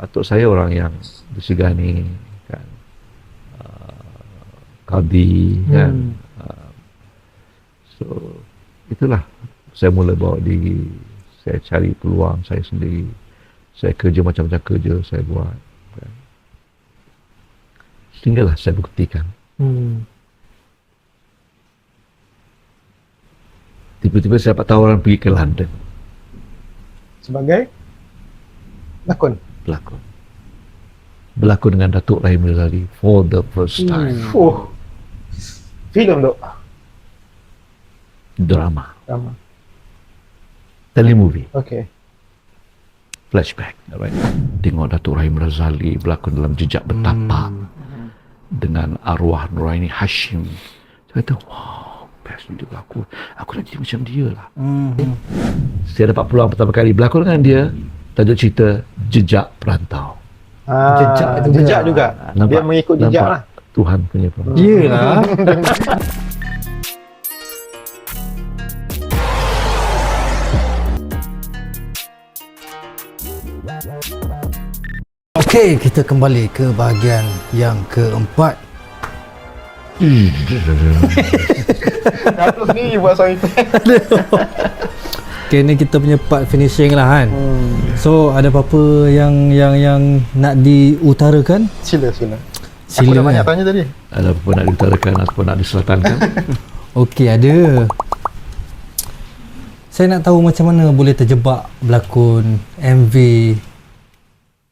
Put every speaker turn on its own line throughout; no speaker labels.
atuk saya orang yang disegani kan, kadi kan. So itulah saya mula bawa diri, saya cari peluang saya sendiri, saya kerja macam-macam kerja saya buat kan. Sehinggalah saya buktikan. Tiba-tiba saya dapat tawaran pergi ke London
Sebagai lakon.
Berlakon dengan Datuk Rahim Razali for the first time.
Filem dok.
Drama,
Drama.
telemovie,
Okay.
flashback, alright. Tengok Datuk Rahim Razali berlakon dalam Jejak Betapa dengan arwah Nuraini Hashim. Saya kata, wow, best juga aku nak jadi macam dia lah. Saya dapat peluang pertama kali berlakon dengan dia. Tajuk cerita Jejak Perantau.
Jejak juga.
Nampak?
Dia mengikut jejak lah.
Tuhan punya peluang.
Yelah. Okey, kita kembali ke bahagian yang keempat.
Datuk sendiri buat sound effect.
Okay, ni kita punya part finishing lah kan. So, ada apa-apa yang nak diutarakan?
Sila. Aku
Sila
dah banyak
kan?
tanya tadi.
Ada apa nak diutarakan ataupun nak diselatankan?
Okey, ada. Saya nak tahu macam mana boleh terjebak berlakon MV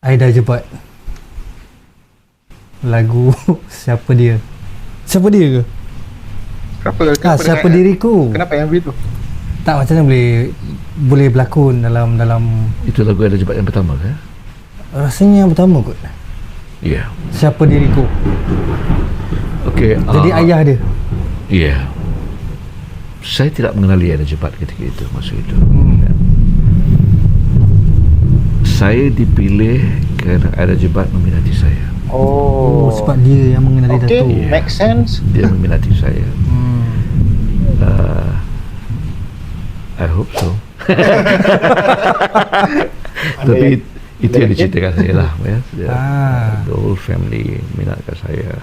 Aida Jebat. Lagu Siapa Dia? Siapa dia ke?
Kenapa
Siapa Diriku.
Kenapa yang tu?
Tak, macam mana boleh berlakon dalam
Itu lagu Aida Jebat yang pertama ke?
rasanya yang pertama kot.
Ya.
Siapa Diriku.
Okey.
Jadi ayah dia.
Ya. Saya tidak mengenali Aida Jebat ketika itu, masa itu. Saya dipilih kerana Aida Jebat meminati saya.
Oh, sebab dia yang mengenali Datuk.
Yeah.
Make sense.
Dia meminati saya. I hope so. Tapi itu yang diceritakan saya lah, ya. The whole family minatkan saya.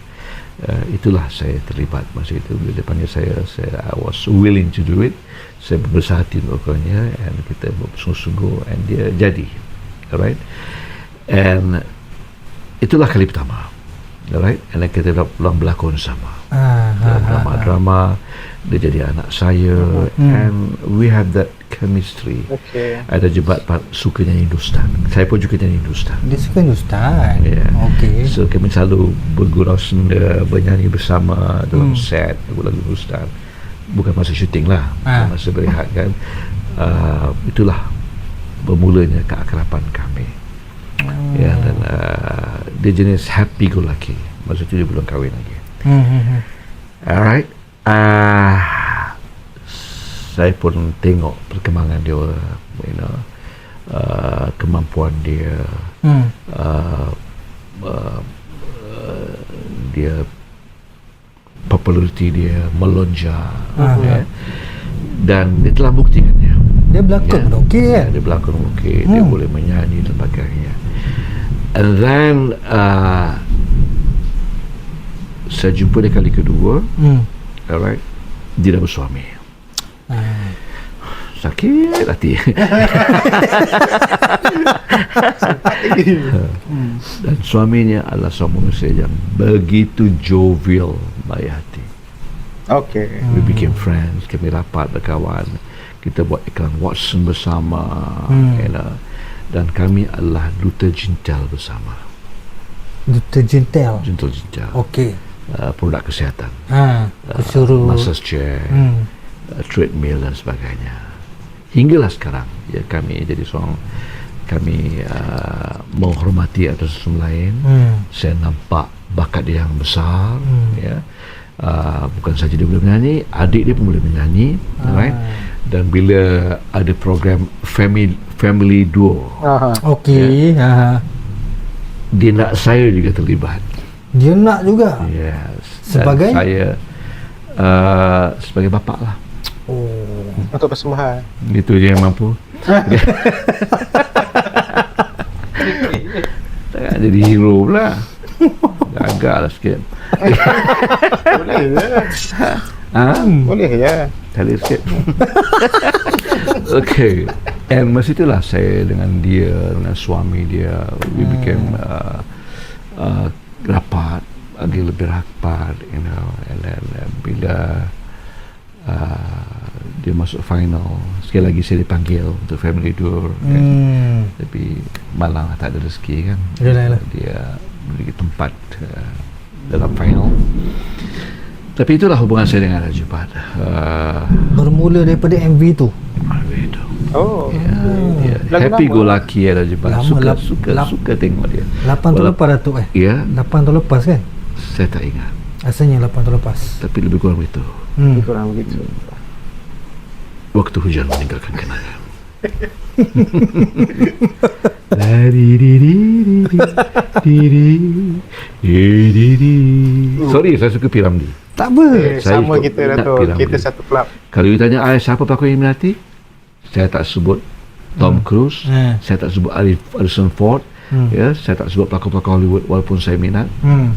Itulah saya terlibat masa itu. Bila dia panggil saya I was willing to do it. Saya berbesar hati melakukannya, and kita bersungguh-sungguh, and dia jadi. Alright. And itulah kali pertama. Alright. And then kita dapat peluang berlakon sama. Drama-drama. Dia jadi anak saya, and we have that chemistry.
Okay.
Aida Jebat suka nyanyi Hindustan. Saya pun juga nyanyi Hindustan.
Dia suka Hindustan.
Yeah.
Okey.
So kami selalu bergurau senda, bernyanyi bersama dalam set lagu-lagu Hindustan. Bukan masa syuting lah, masa berehat kan. Itulah bermulanya keakraban kami. Ya, dan dia jenis happy go lucky. Masa itu dia belum kahwin lagi. Alright. Saya pun tengok perkembangan dia, kemampuan dia, dia populariti dia melonjak, dan dia telah buktikannya.
Dia berlakon pun okey kan?
Dia berlakon okey, dia boleh menyanyi dan sebagainya. And then saya jumpa dia kali kedua. Alright. Dia dah bersuami. Sakit hati. Dan suaminya adalah seorang manusia yang begitu jovial, baik hati.
Okay.
We became friends. Kami rapat berkawan. Kita buat iklan Watson bersama. Dan kami adalah duta Jintel bersama.
Duta Jintel.
Jintel.
Okey.
Produk kesihatan.
Kesuruh.
Massage chair. Treadmill dan sebagainya. Hinggalah sekarang ya, kami jadi seorang, kami menghormati atas sesama lain. Saya nampak bakat dia yang besar, ya. Bukan saja dia boleh menyanyi, adik dia pun boleh menyanyi, right? Dan bila ada program family duo,
okey,
ya, dia nak saya juga terlibat.
Dia nak juga.
Yes.
Sebagai
saya sebagai bapa lah.
Untuk persembahan.
Itu je yang mampu. jadi hero pula. Gagal lah sikit.
Boleh je. Boleh je.
Tali sikit. Okay. And masa itulah saya dengan dia, dengan suami dia, we became rapat, lagi lebih rapat, you know. And then bila dia masuk final, sekali lagi saya dipanggil untuk family tour. Tapi malang tak ada rezeki kan.
Yalah.
Dia memiliki tempat dalam final. Tapi itulah hubungan saya dengan Raja Pat.
Bermula daripada MV tu.
Itu.
Oh.
Yeah. Happy go lucky Raja Pat.
Lama,
Suka tengok dia.
8 tahun lepas Datuk
Ya.
8 tahun lepas kan?
Saya tak ingat.
Asalnya 8 tahun lepas.
Tapi lebih kurang begitu.
Kurang begitu.
Waktu hujan meninggalkan kenangan. Sorry, saya suka Piramli.
Tak apa.
Saya
Sama
ikut
kita
minat
Datuk.
Piramli.
Kita satu kelab.
Kalau you tanya siapa pelakon yang minati, saya tak sebut Tom Cruise, saya tak sebut Harrison Ford, ya, saya tak sebut pelakon-pelakon Hollywood walaupun saya minat.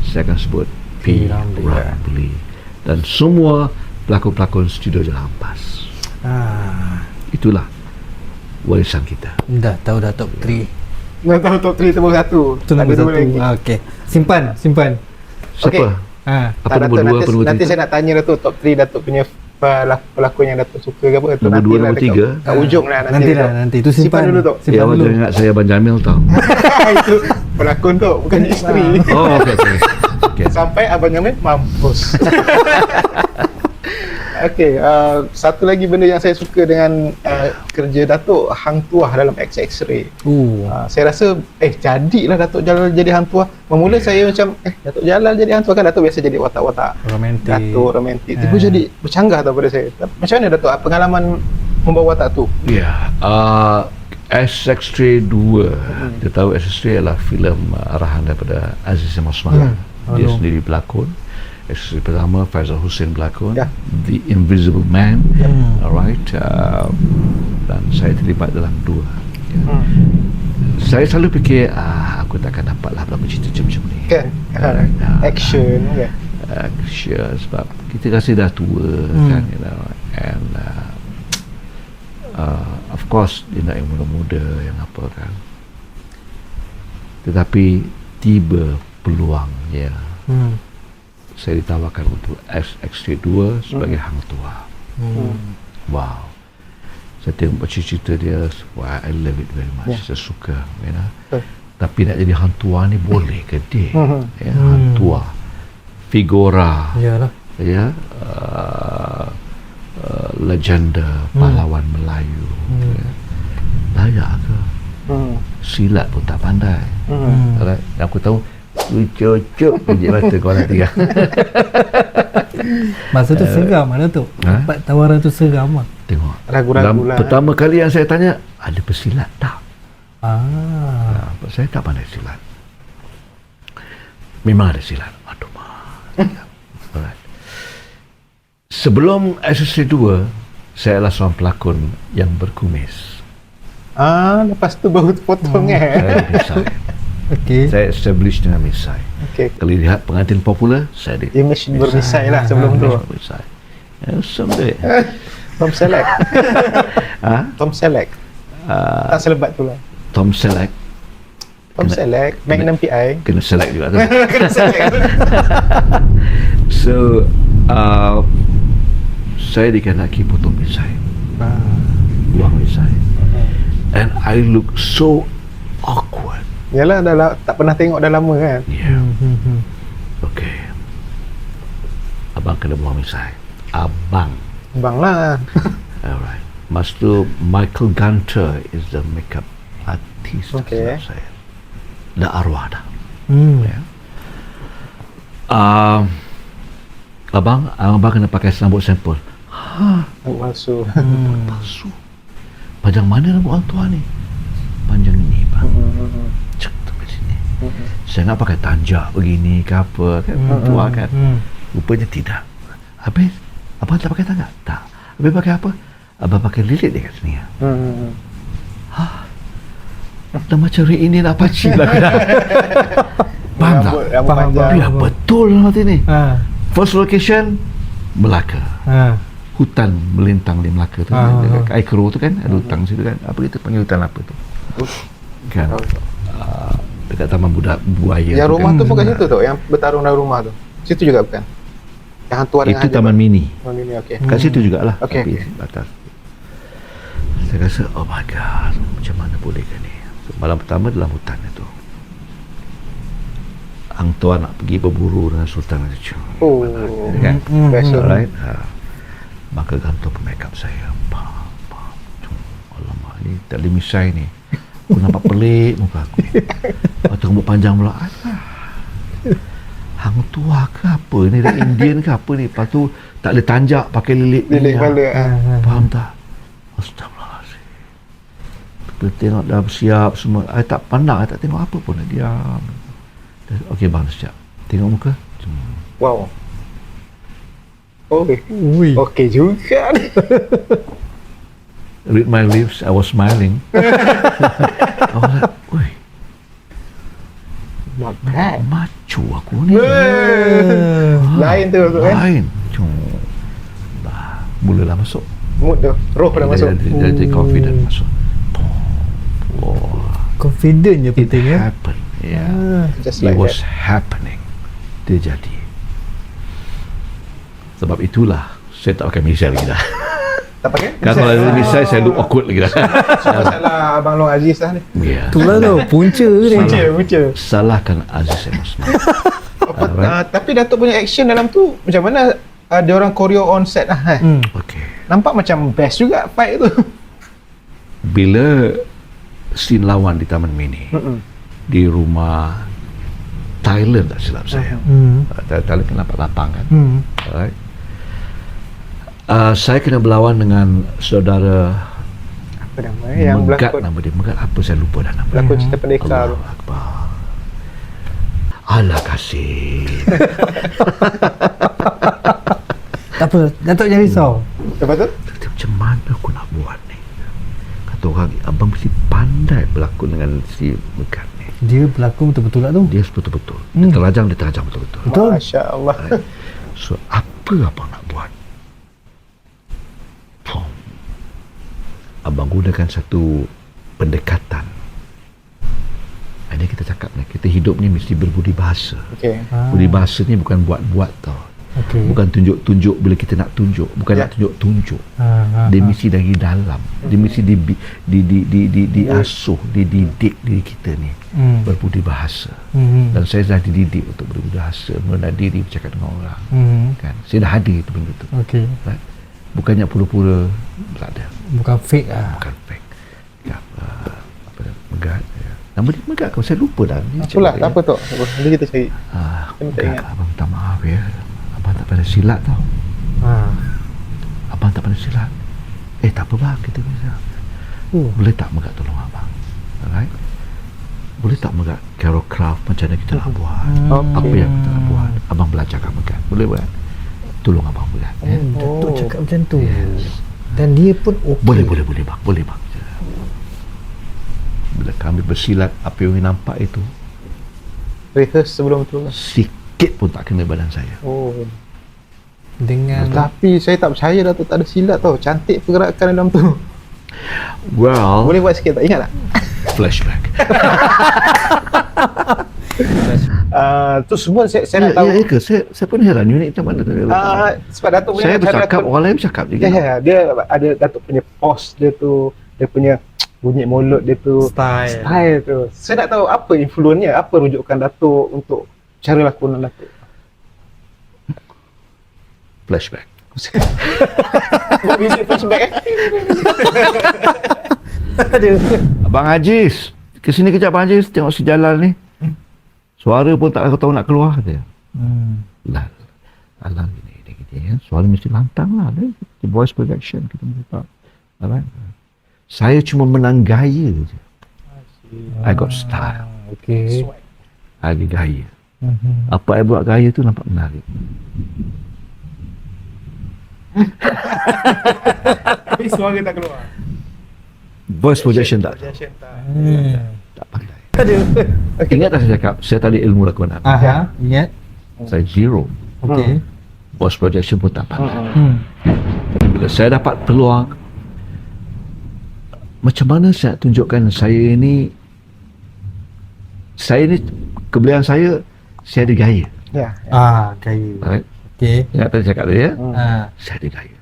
Saya akan sebut P. Ramlee dan semua pelakon-pelakon studio Jalan Ampas. Itulah warisan kita.
Dah tahu dah top 3.
Nak tahu top 3 nombor 1.
Tu nombor 1. Okey. Simpan.
Siapa? Apa nombor 2, apa nombor 3?
Nanti saya nak tanya Datuk top 3 Datuk punya pelakon yang Datuk suka ke apa.
Nombor 2, nombor 3.
Kat ujung lah
Nanti tu simpan
dulu Tok.
Ya, awak jangan ingat saya Abang Jamil tau.
Itu pelakon tu, bukan isteri.
Oh, okey.
Sampai Abang Jamil mampus. Okey, satu lagi benda yang saya suka dengan kerja Datuk Hang Tuah dalam X-Ray. Saya rasa jadilah Datuk Jalal jadi Hang Tuah. Memula saya macam Datuk Jalal jadi Hang Tuah kan, Datuk biasa jadi watak-watak
romantik.
Datuk romantik. Tiba jadi bercanggah tau pada saya. Macam mana Datuk pengalaman membawa watak tu?
Ya, X-Ray 2. Kita tahu X-Ray adalah filem arahan daripada Aziz Osman. Dia sendiri pelakon. X-Ray pertama Faizal Hussein berlakon, The Invisible Man, alright, dan saya terlibat dalam 2. Saya selalu fikir aku takkan dapatlah berapa cerita macam ni
kan, action kan,
action sebab kita rasa dah tua kan, you know, and of course dia nak yang muda-muda yang apa kan, tetapi tiba peluangnya. Saya ditawarkan untuk X-Ray 2 sebagai Hang Tuah. Wow. Saya tengok cerita dia, wow, I love it very much. Saya suka, you know. Tapi nak jadi Hang Tuah ni boleh ke dia? Ya, Hang Tuah, figura, ya, legenda pahlawan Melayu. Ya. Layak ke? Silat pun tak pandai. Aku tahu cucuk pijit mata kau nanti kan.
Masa tu seram mana tu? Dapat tawaran tu seram lah.
Tengok
ragu-ragu lah.
Pertama kali yang saya tanya, ada pesilat tak? Saya tak pandai silat. Memang ada silat. Aduh Alright. Sebelum SSC 2, saya adalah seorang pelakon yang berkumis.
Lepas tu baru potong
Saya misai. Saya establish dengan misai. Kalau lihat pengantin popular, saya
image bermisai lah sebelum tu.
Someday.
Tom Selleck. Tom Selleck. Tak selebat tu lah.
Tom Selleck.
Magnum PI.
Kena select juga tu.
Kena select.
So, saya dikehendaki potong misai. Buang misai. And I look so awkward.
Yalah, tak pernah tengok dah lama kan.
Okay. Abang kena buang misai. Abang
lah.
Alright. Masa tu Michael Gunter is the makeup artist. Saya dah arwah dah. Abang kena pakai rambut sampel.
Palsu.
Palsu. Panjang mana rambut orang tua ni? Panjang ini bang. Cek tu ke sini. Saya nak pakai tanjak begini ke apa kan, tua kan. Rupanya tidak. Habis abang tak pakai tanjak? Tak. Habis pakai apa? Abang pakai lilit dekat sini. dah macam reunion Apache lah kena. Faham tak?
Rambut panjang.
Ya betul lah ni. First location Melaka. Hutan melintang di Melaka tu, dekat Air Keruh tu kan, ada hutang situ kan. Apa kita panggil hutan apa tu? Kan. Dekat Taman Buaya.
Yang rumah
kan.
tu bukan situ tu, yang bertarung dalam rumah tu. Situ juga bukan? Yang hantuan dengan
Itu Taman Mini.
Taman Mini, okey.
Kat situ jugalah.
Okey,
Tapi
okey.
atas. Saya rasa, oh my god, macam mana boleh kan ni? So, malam pertama dalam hutan itu. Hang Tuah nak pergi berburu dengan Sultan Raja.
Oh,
Kan?
special.
Alright. Maka gantung makeup saya. Alamak, ni tak boleh misai ni. Aku nampak pelik muka aku. Lepas tu rambut panjang pula. Hang Tuah ke apa ni? Dari Indian ke apa ni? Lepas tu tak ada tanjak, pakai lilit
Lilit
minyak.
kepala.
Faham tak? Astagfirullahaladzim. Kita tengok dah bersiap semua. I tak pandang, I tak tengok apa pun. I diam. Okey bang, siap. Tengok muka.
Wow. Oh,
Ui.
okey juga ni.
Read my lips, I was smiling. I was like, oi,
Not bad.
macu aku ni.
Lain tu kan?
Lain. Mulalah masuk.
Mood tu, roh pada masuk.
Jadi confident masuk. Wah.
Confident je
It
penting ya.
happened. Yeah.
Just
It
like
was
that.
happening. Dia jadi. Sebab itulah saya tak pakai misai lagi dah.
Tak pakai?
Kan kalau ada misai saya look awkward lagi dah.
Masalah Abang Long Aziz lah ni.
Ya.
Itulah tu punca ni.
Punca.
Salahkan Aziz Osman.
Tapi Datuk punya action dalam tu macam mana? Ada orang choreo on set lah.
Okey.
Nampak macam best juga fight tu.
Bila scene lawan di Taman Mini, di rumah Thailand tak silap saya. Thailand kan lapang kan. Alright. Saya kena berlawan dengan saudara
Apa nama yang
Megat,
berlakon
nama dia Megat apa saya lupa dah nama.
berlakon cerita pendekar tu.
Allahu Akbar. Alah kasih.
Tak apa, Datuk jangan risau.
Lepas tu?
Kata, macam mana aku nak buat ni? Kata orang, abang mesti pandai berlakon dengan si Megat ni.
Dia berlakon betul-betul lah tu.
Dia betul-betul. Dia terajang betul-betul.
Betul.
Masya Allah.
So, apa abang nak buat? Abang gunakan satu pendekatan. Ini kita cakap ni, kita hidup ni mesti berbudi bahasa.
Okey.
Budi bahasa ni bukan buat-buat tau.
Okey.
Bukan tunjuk-tunjuk bila kita nak tunjuk. Bukan nak tunjuk-tunjuk. Dia mesti dari dalam. Dia mesti diasuh, dididik diri kita ni. Berbudi bahasa. Dan saya dah dididik untuk berbudi bahasa, merendah diri bercakap dengan orang. Kan? Saya dah hadir itu benda tu.
Okey.
Right? Bukannya pura-pura tak ada.
Bukan fake lah.
Bukan fake. Ya, apa dia? Megat. Ya. Nama dia Megat kau saya lupa dah. Dia
Itulah,
cakap
tak apa tu. Nanti kita cari.
Megat,
tak ingat.
abang minta maaf ya. Abang tak pandai silat tau. Abang tak pandai silat. Tak apa bang, kita bisa. Boleh tak Megat tolong abang? Alright? Boleh tak Megat choreograph macam mana kita nak buat? Apa yang kita nak buat? Abang belajar kat Megat. Boleh buat? Tolong abang Megat. Ya?
Datuk cakap macam tu. Dan dia pun okey.
Boleh bang. Boleh bang. Bila kami bersilat, apa yang nampak itu
Rehearse sebelum tu lah.
sikit pun tak kena badan saya.
Oh.
Dengan
Tapi saya tak percaya Datuk tak ada silat tau. Cantik pergerakan dalam tu.
Well,
Boleh buat sikit tak? Ingat tak?
flashback.
Tu semua saya nak tahu.
Ya ke? Saya pun heran unit macam mana tu.
Sebab Datuk punya
Saya
cara
bercakap,
Datuk-
orang lain bercakap juga.
Ya, dia ada Datuk punya pose dia tu, dia punya bunyi mulut dia tu, style tu. Saya nak tahu apa influennya, apa rujukan Datuk untuk cara lakonan Datuk.
Flashback.
Buat music flashback
Abang Aziz, ke sini kejap Abang Aziz, tengok si Jalal ni. Suara pun tak tahu nak keluar dia. Lah, alang gini ya. Suara mesti lantang lah. The voice production kita mesti tahu. Alright. Saya cuma menang gaya je. I got style.
okey.
I ada gaya. Apa I buat gaya tu nampak menarik.
Tapi suara tak keluar.
Voice projection tak. tak pandai.
Aduh.
Ingat tak saya cakap, saya tak ada ilmu lakonan.
Ingat.
Saya zero.
Okey.
Voice projection pun tak pandai.
Hmm.
Bila saya dapat peluang, macam mana saya tunjukkan saya ni kebelian saya ada gaya.
Ya.
Gaya.
Right?
Okey.
Ingat tadi cakap tadi ya? Saya ada gaya.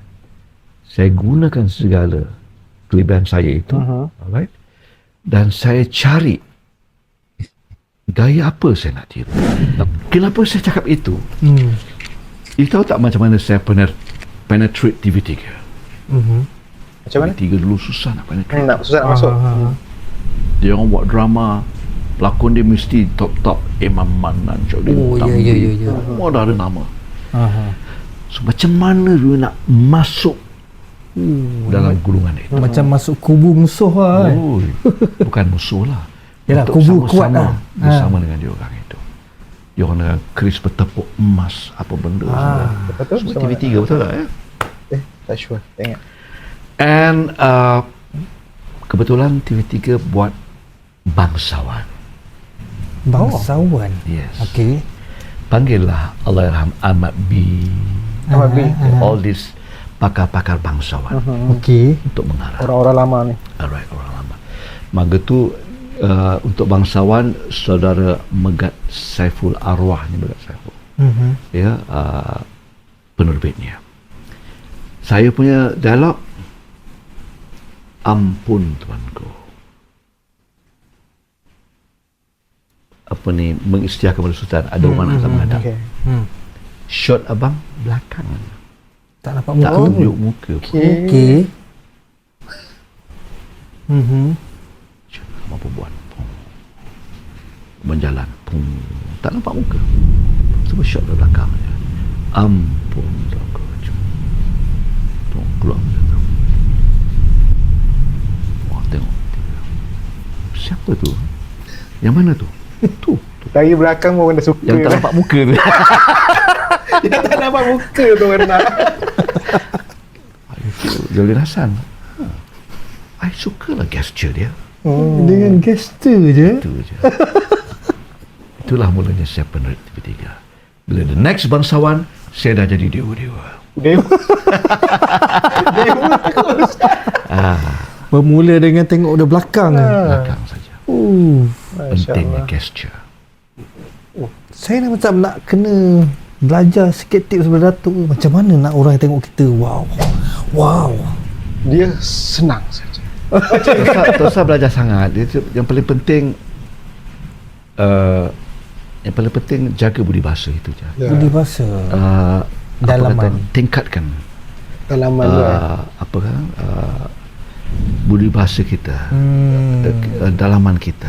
Saya gunakan segala kelebihan saya itu. Alright? Dan saya cari gaya apa saya nak tiru. Kenapa saya cakap itu? You tahu tak macam mana saya penetrate TV3?
Macam mana?
TV3 dulu susah nak penetrate.
Susah nak masuk.
Dia orang buat drama, pelakon dia mesti top Imam Manan, Jodin Tamri. Semua dah ada nama. So macam mana dia nak masuk dalam gulungan itu?
Macam masuk kubu musuh lah kan.
Bukan musuh lah.
Yalah,
Untuk
kubu kuat
sama-sama
lah.
bersama dengan dia orang itu. Dia orang dengan keris bertepuk emas apa benda
Betul?
semua TV3 betul tak ya?
Tak sure. Tak ingat.
And kebetulan TV3 buat Bangsawan.
Bangsawan.
Yes.
Okey.
Panggillah Allahyarham Ahmad B.
Ahmad B.
All this pakar-pakar bangsawan
Okey.
untuk mengarah.
Orang-orang lama ni.
Alright, orang lama. Maka tu untuk bangsawan saudara Megat Saiful Arwah ni, Megat Saiful. Ya, penerbitnya. Saya punya dialog, ampun tuanku. Apa ni, mengisytiharkan kepada Sultan, ada orang nak menghadap.
Okay.
Shot abang belakang.
Tak nampak
Tak
muka.
tunjuk muka.
Okey.
Apa buat? Berjalan. Tak nampak muka. Semua shot dari belakang. Ampun tuanku. Tengok keluar. Wah, tengok. Siapa tu? Yang mana tu? Tu.
Dari belakang pun dah suka.
Yang tak nampak muka tu.
Yang tak nampak muka tu orang nak.
Jolin Hassan. I suka lah gesture dia.
Dengan gesture je.
Itu je. Itulah mulanya saya penerit TV3. Bila the next bangsawan, saya dah jadi dewa-dewa.
Dewa terus.
Bermula dengan tengok dari belakang.
Belakang saja. Pentingnya gesture.
Saya macam nak kena belajar sikit tips daripada Datuk. Macam mana nak orang tengok kita? Wow.
Dia senang saja.
Tak usah belajar sangat. Yang paling penting jaga budi bahasa itu je.
Budi bahasa. Dalaman.
Tingkatkan
Dalaman
budi bahasa kita, dalaman kita,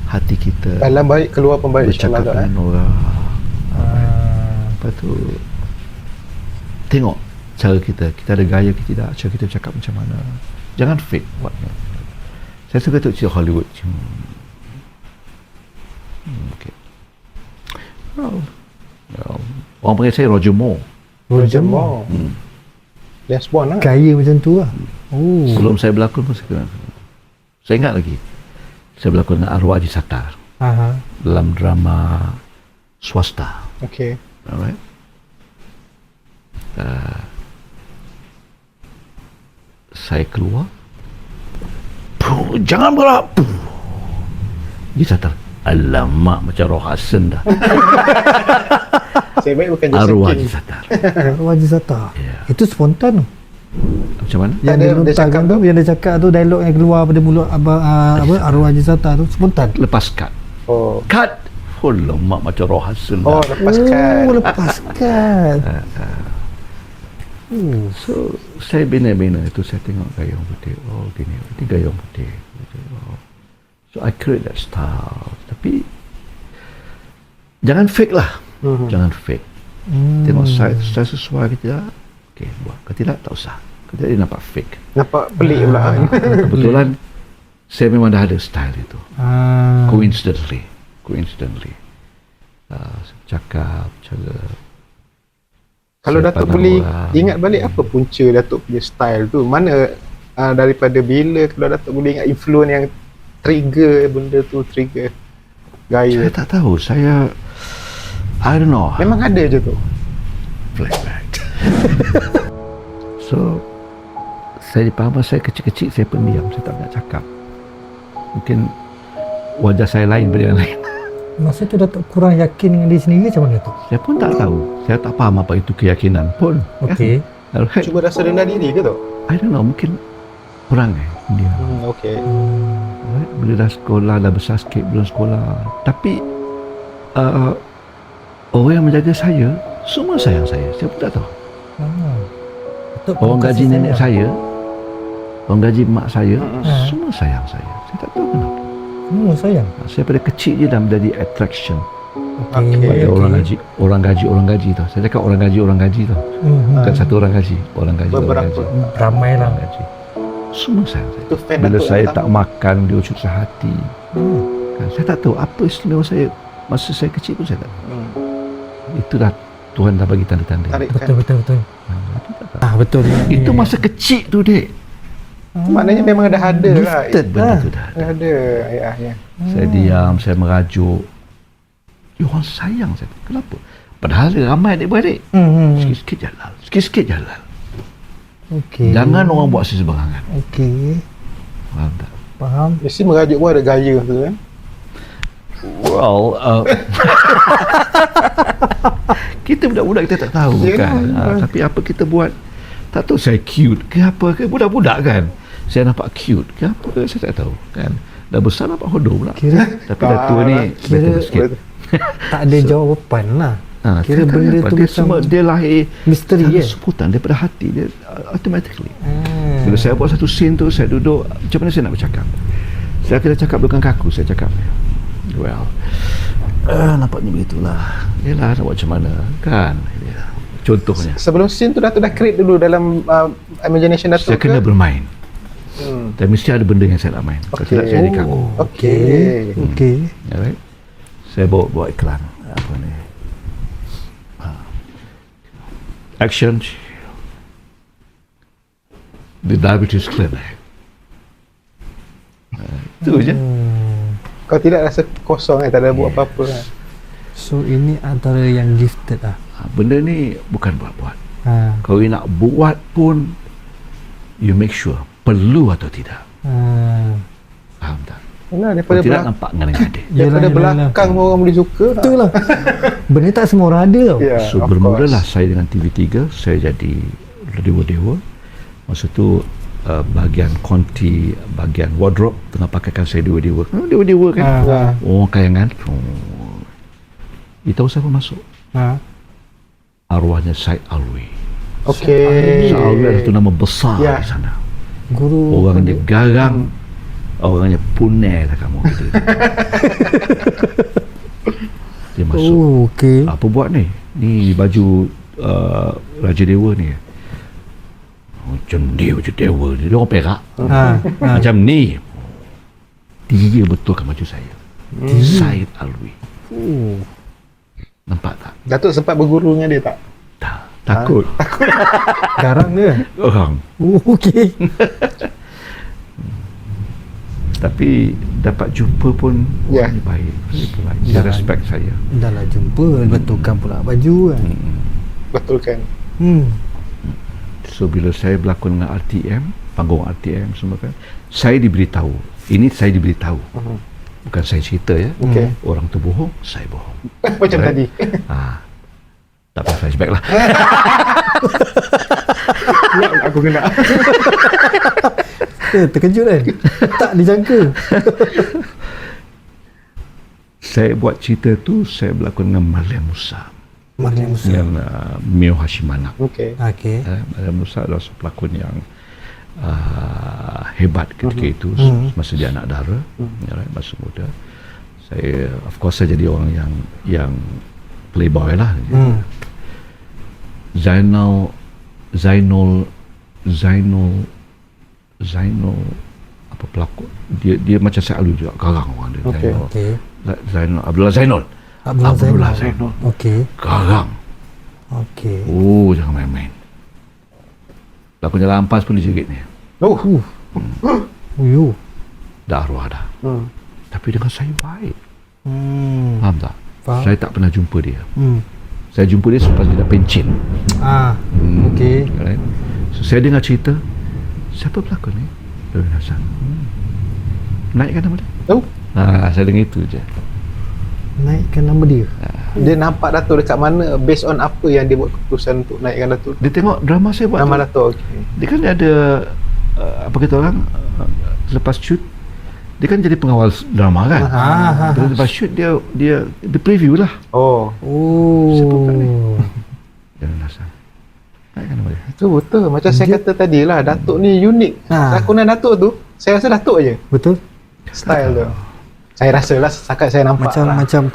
hati kita.
Dalam baik, keluar pun baik.
Bercakap dengan orang. Lepas tu tengok cara kita ada gaya ke tidak, cara kita bercakap macam mana. Jangan fake buatnya. Saya suka tengok cerita Hollywood. Okay. Orang panggil saya Roger Moore.
Roger Moore. James Bond lah.
Gaya macam tu lah.
Sebelum saya berlakon pun saya ingat lagi. Saya berlakon dengan Arwah Haji Sattar dalam drama swasta.
Okay.
Alright. Saya keluar. Jangan bergerak. Dia Sattar. Alamak, macam Roh Hassan dah.
Saya baik bukan Jason
Arwah
King.
Haji Sattar.
Arwah Haji Sattar.
Ya.
Itu spontan tu.
Macam mana?
Yang
Ada,
dia
dia
lontarkan
cakap
tu, yang dia cakap tu, dialog yang keluar pada mulut Arwah Haji Sattar tu spontan.
Lepas cut.
Oh.
Cut. Oh, lemak macam Roh Hassan
Oh,
dah.
lepaskan.
Lepaskan.
So, saya bina-bina itu, saya tengok gaya orang putih. Oh, gini. Ini gaya orang putih. Oh. So, I create that style. Tapi, jangan fake lah. Jangan fake. Tengok saya sesuai ke tidak. Okay, buat. Kalau tidak, tak usah. Kalau tidak, dia nampak fake.
Nampak pelik pula.
Kebetulan, saya memang dah ada style itu. Coincidentally. Cakap, cara.
Kalau
saya
Datuk
pandang
boleh
orang.
ingat balik apa punca Datuk punya style tu? Mana daripada bila, kalau Datuk boleh ingat influence yang trigger benda tu, trigger
Saya
gaya?
tak tahu. I don't know.
Memang ada je tu.
Flashback. So, saya faham saya kecil-kecil saya pendiam, saya tak nak cakap. Mungkin wajah saya lain daripada yang lain.
Masa tu Datuk kurang yakin dengan diri sendiri macam mana tu?
Saya pun tak tahu. Saya tak faham apa itu keyakinan pun.
Okey.
Alright.
Cuma rasa rendah diri ke tu?
I don't know, mungkin kurang dia.
Okey.
Alright. Bila dah sekolah, dah besar sikit belum sekolah. Tapi orang yang menjaga saya semua sayang saya. Saya pun tak tahu.
Datuk
Orang
kasih
gaji nenek saya, orang gaji mak saya,
Ha.
semua sayang saya. Saya tak tahu kenapa.
Semua sayang.
Saya pada kecil je dah menjadi attraction
Okey.
pada orang gaji tau. Saya cakap orang gaji tau. Bukan satu orang gaji, orang gaji.
Beberapa.
Ramai lah.
Orang gaji. Semua sayang saya.
Itu fan
Bila
Datuk
saya
pertama.
tak makan, dia ucap sehati. Kan, saya tak tahu apa istimewa saya masa saya kecil pun saya tak tahu. Itu dah Tuhan dah bagi tanda-tanda.
Tarikkan.
Betul.
Itu tak tahu.
Betul.
Itu masa kecil tu, Dek.
Maknanya memang dah ada lah.
Gifted benda tu dah.
Dah ada ayahnya.
Saya diam, saya merajuk. Dia orang sayang saya. Kenapa? Padahal dia ramai adik-beradik. Sikit-sikit jalan. Sikit-sikit jalan.
Okey.
Jangan orang buat sesembarangan.
Okey.
Faham tak?
Faham.
Mesti merajuk pun ada gaya tu kan.
Well, kita budak-budak kita tak tahu kan. Tapi apa kita buat, tak tahu saya cute ke apa ke. Budak-budak kan, saya nampak cute ke apa ke, saya tak tahu kan. Dah besar nampak hodoh pula.
Kira
Tapi dah tua ni better sikit.
tak ada jawapan lah. Kira
saya tak
benda
apa.
tu
Dia
macam
semua dia lahir
misteri
ada
je.
sebutan daripada hati dia, automatically. Bila saya buat satu scene tu, saya duduk, macam mana saya nak bercakap? Saya kena cakap bukan kaku, saya cakap, well, nampaknya begitulah. Yelah, nak buat macam mana kan? Contohnya,
Sebelum scene tu Datuk dah create dulu dalam imagination Datuk
saya kena
ke?
bermain. Dan mesti ada benda yang saya nak main. Kalau tidak, saya dikaku.
Okey.
Okey.
Alright. Saya bawa iklan. Apa ni? Action. The Diabetes Clinic. Itu je.
Kau tidak rasa kosong tak ada buat apa-apa kan?
So ini antara yang gifted lah.
Benda ni bukan buat-buat.
Ha.
Kalau you nak buat pun, you make sure perlu atau tidak. Faham tak?
Yalah,
Kalau
daripada
tidak, nampak ngada-ngada.
daripada belakang pun orang boleh suka.
Betul lah. Benda tak semua orang ada tau.
Ya,
So
of
bermulalah
course.
saya dengan TV3, saya jadi dewa-dewa. Masa tu bahagian konti, bahagian wardrobe tengah pakaikan saya dewa-dewa. Dewa-dewa kan. Orang kayangan. You tahu siapa masuk? Arwahnya Syed Alwi.
Okey.
Syed Alwi ada satu nama besar
Ya.
di sana.
Guru
Orangnya garang, orangnya punai lah kamu. Gitu. Dia masuk.
okey.
Apa buat ni? Ni baju Raja Dewa ni. Macam dewa ni. Dia orang Perak. Macam ni. Dia betulkan baju saya. Syed Alwi. Nampak tak?
Datuk sempat berguru dengan dia tak?
Tak. Takut.
Garang ke?
Orang.
Okey.
Tapi dapat jumpa pun
Ya.
orangnya baik. Baik. Dia respect saya.
Dah lah jumpa, betulkan pula baju kan.
Betul kan?
So bila saya berlakon dengan RTM, panggung RTM semua kan, saya diberitahu. Ini saya diberitahu. Bukan saya cerita ya.
Okey.
Orang tu bohong, saya bohong.
Macam
Right?
tadi.
Tak payah flashback lah.
Ya, aku kena.
Terkejut kan? Tak dijangka.
Saya buat cerita tu, saya berlakon dengan Marlian Musa.
Marlian Musa.
Dengan Mio Hashimanak.
Okey.
Okey.
Marlian Musa adalah seorang pelakon yang hebat ketika itu, masa dia anak dara, masa muda. Saya, of course, saya jadi orang yang playboy lah. Zainul apa pelakon, dia macam saya Alu juga, garang orang dia.
Okey.
Okey.
Abdullah Zainul.
Abdullah
Zainul.
Okey.
Garang.
Okey.
Oh, jangan main-main. Pelakon Jalan Ampas pun dijerit ni.
Oh.
Uyu.
Dah arwah dah. Tapi dengan saya baik.
Hmm.
Faham tak?
Faham.
Saya tak pernah jumpa dia.
Hmm.
Saya jumpa dia selepas dia dah pencen.
Okey.
Right? So, saya dengar cerita, siapa pelakon ni? Darwin Hassan. Naikkan nama dia.
Tahu?
Saya dengar itu je.
Naikkan nama dia.
Dia nampak Dato' dekat mana, based on apa yang dia buat keputusan untuk naikkan Dato'?
Dia tengok drama saya buat
Nama
tu.
Dato', okey.
Dia kan ada apa kata orang, selepas shoot dia kan jadi pengawal drama kan. Lepas shoot dia preview lah.
Oh.
Siapa pula ni? Darwin Hassan. Naikkan nama dia.
Itu betul. Macam saya kata tadi lah, Dato' ni unik. Lakonan Dato' tu, saya rasa Dato' je.
Betul.
Style tu. Saya rasa lah, setakat saya nampak
Macam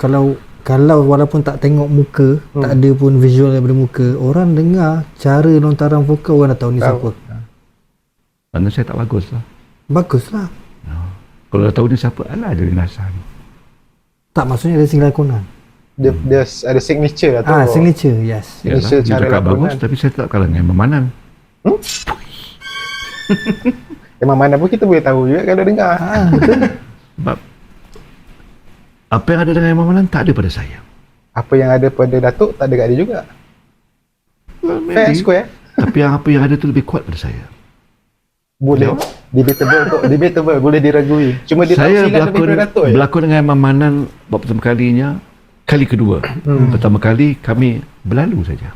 kalau walaupun tak tengok muka, tak ada pun visual daripada muka, orang dengar cara lontaran vokal, orang dah tahu ni siapa.
Mana saya tak bagus lah.
Baguslah.
Kalau dah tahu ni siapa, alah Darwin Hassan.
Tak, maksudnya dari segi lakonan.
Dia ada signature lah tu.
Signature, yes.
Yalah,
Signature
dia
cara
cakap
lakonan.
bagus, tapi saya tak kalah dengan Imam Manan.
Memang mana pun kita boleh tahu juga kalau dengar.
Betul.
Sebab apa yang ada dengan Imam Manan tak ada pada saya.
Apa yang ada pada Dato' tak ada kat dia juga. Fair and square.
Tapi apa yang ada tu lebih kuat pada saya.
Boleh. Debatable. Boleh diragui. Cuma dia
Saya
tahu silat lebih pada Dato' je.
berlakon dengan Imam Manan buat pertama kalinya, kali kedua. Pertama kali kami berlalu saja.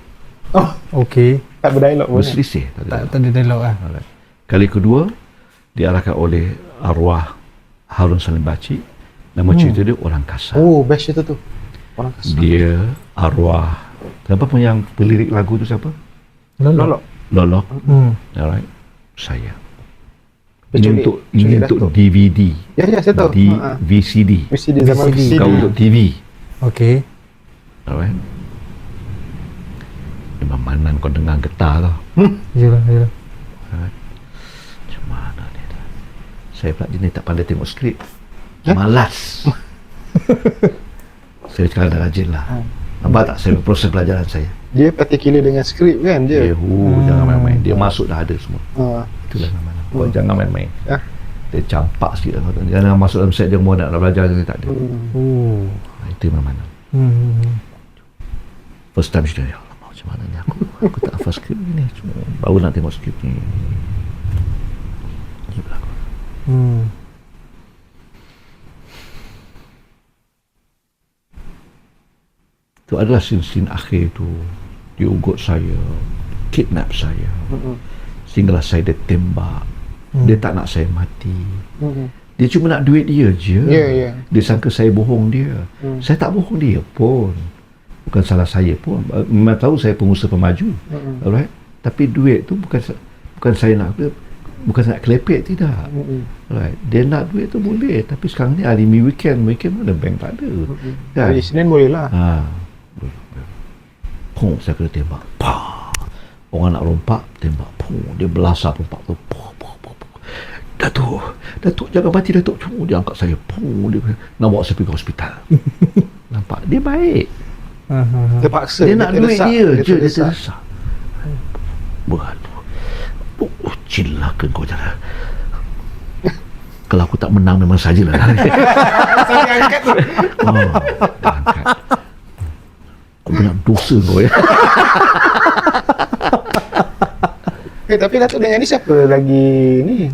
Oh,
Okey.
tak berdialog pun.
Berselisih. Tak ada.
Tak ada dialog lah.
Alright. Kali kedua diarahkan oleh arwah Harun Salim Baci. Nama cerita dia Orang Kasar.
Oh, best itu tu. Orang Kasar.
Dia arwah. Siapa pun yang pelirik lagu tu siapa?
Lolok.
Lolok. Alright. Saya.
Penculik-
Ini
penculik
untuk
Dato'.
DVD.
Ya, saya tahu.
VCD.
VCD zaman
VCD.
VCD.
Kau untuk TV.
Okey.
Alright. Imam Manan kau dengar getar tau.
Yalah.
Macam mana ni dah. Saya pula jenis tak pandai tengok skrip. Malas. Saya sekarang dah rajin lah. Nampak tak saya proses pelajaran saya?
Dia particular dengan skrip kan dia.
Jangan main-main. Dia masuk dah ada semua. Itulah Imam Manan. Kau jangan main-main.
Ya.
Dia campak sikit lah. Jangan masuk dalam set dia mau nak belajar dia tak ada. Itu Imam Manan. First time dia, ya Allah, macam mana ni aku tak hafal skrip ni. Cuma baru nak tengok skrip ni. Dia berlakon. Itu adalah scene akhir tu. Dia ugut saya, kidnap saya, sehinggalah saya dia tembak. Dia tak nak saya mati. Dia cuma nak duit dia je.
Ya.
Dia sangka saya bohong dia. Saya tak bohong dia pun. Bukan salah saya pun. Memang tahu saya pengusaha pemaju. Alright. Tapi duit tu bukan saya nak, bukan saya nak kelepek, tidak. Alright. Dia nak duit tu boleh. Tapi sekarang ni hari weekend ada bank tak ada. Kan?
Hari Senin boleh lah.
Pung, saya kena tembak. Pah. Orang nak rompak, tembak. Pung, dia belasah rompak tu. Datuk, jangan mati Datuk. Dia angkat saya. Pung, dia nak bawa saya pergi ke hospital. Nampak? Dia baik.
Terpaksa.
Dia nak duit
terdesak.
dia je. Dia
terdesak.
terdesak. Beradu. Cilakan kau jangan. Kalau aku tak menang memang sajalah.
Saya angkat tu.
Dah angkat. Kau banyak dosa kau ya.
Tapi Datuk dengan ni siapa lagi ni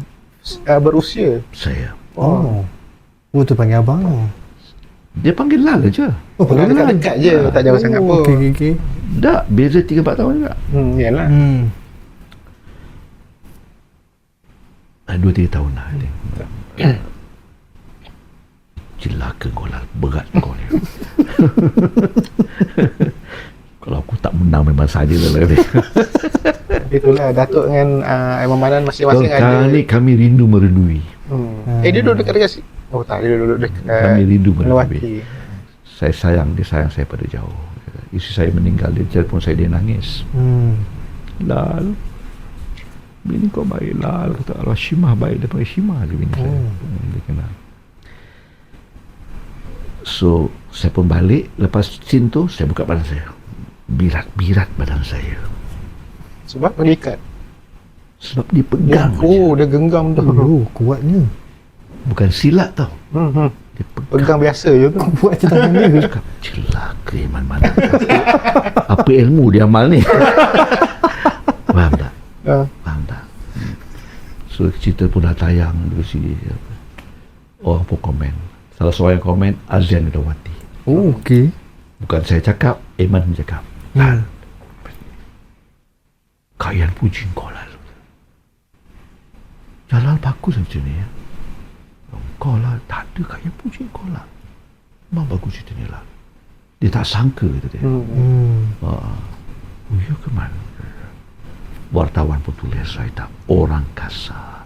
berusia?
Saya.
Oh, tu panggil abang.
Dia panggil Lal je.
Panggil dekat-dekat je, tak jauh sangat pun.
Okey.
Dah, beza 3-4 tahun juga.
Yalah.
2-3 tahun lah. Celaka kau lah, berat kau ni. Kalau aku tak menang memang sajalah.
Itulah Datuk dengan Imam Manan masing-masing ada.
Sekarang ni kami rindu merindui.
Dia duduk dekat oh tak, dia duduk dekat
Kami rindu merindui.
Melawati.
Saya sayang, dia sayang saya pada jauh. Isteri saya meninggal, dia telefon saya, dia nangis. Lal, bini kau baik Lal. Kata Allah, Shimah baik. Dia panggil Shimah je bini saya. Dia kenal. So saya pun balik. Lepas scene tu saya buka badan saya. Birat badan saya.
Sebab mengikat.
Sebab dia pegang.
Dia genggam tu.
Kuatnya.
bukan silat tau. Dia
Pegang biasa je tu.
Buat je tangan dia.
cakap, celaka Iman mana. Apa ilmu dia amal ni? Faham tak? Faham tak? So cerita pun dah tayang di sini. Orang pun komen. Salah seorang yang komen, Azrian Widawati.
Oh, okey.
Bukan saya cakap, Iman cakap. Lal, kalian puji kau Lal. Jalal bagus macam ni ya. Kau lah, tak ada kalian puji kau lah. Memang bagus cerita ni Lal. Dia tak sangka kata dia. Oh ya ke mana? Wartawan pun tulis, saya tak orang kasar.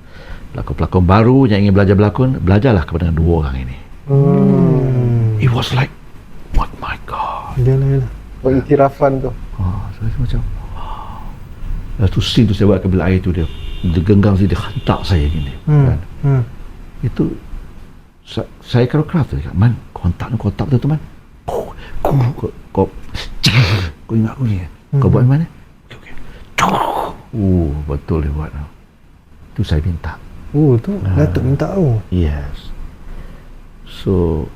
Pelakon-pelakon baru yang ingin belajar berlakon, belajarlah kepada dua orang ini. It was like, what my God.
Yalah.
Pengiktirafan tu.
Saya macam, wow. Lepas tu scene tu saya buat ke bilik air tu, dia genggang dia hentak saya gini. Kan? Itu, saya koreograf tu, Man, kontak betul teman. Kau ingat aku ni? Kau buat mana? Okay. Betul dia buat. Tu saya minta.
Tu Datuk minta tahu.
Yes. So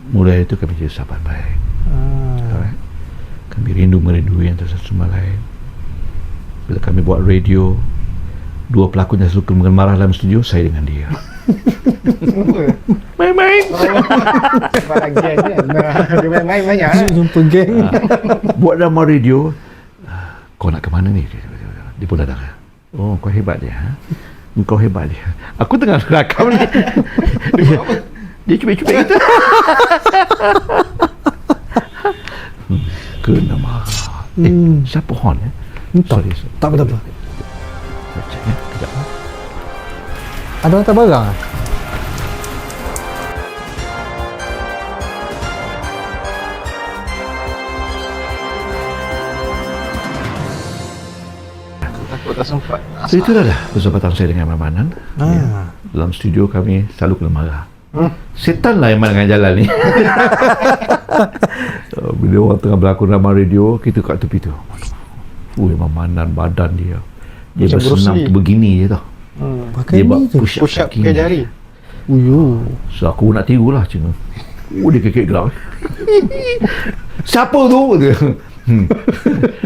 mulai itu kami jadi sahabat baik. Alright. Kami merindui antara satu sama lain. Bila kami buat radio, dua pelakon yang suka marah dalam studio, saya dengan dia. Main-main.
Bahagian kan. Dia main banyak.
Jumpa geng.
Buat drama radio. Kau nak ke mana ni? Dia pun datang. Oh, kau hebat dia. Kau hebat dia. Aku tengah rakam ni. Dia cubit-cubit kita. Kena marah. Siapa Hon ya? Sorry.
Tak apa.
Cek ya, kejap.
Ada hantar barang ah?
Takut tak sempat.
So itulah dah persahabatan saya dengan Mamanan. Ya. Dalam studio kami selalu kena marah. Setan lah yang dengan jalan ni. Bila orang tengah berlakon drama radio, kita kat tepi tu. Mamanan badan dia. Dia
macam
bersenam tu begini je tau.
Pakai
Dia buat
ni je.
Push up pakai jari.
So aku nak tiru lah macam tu. Dia kekek gerak. Siapa tu? Dia.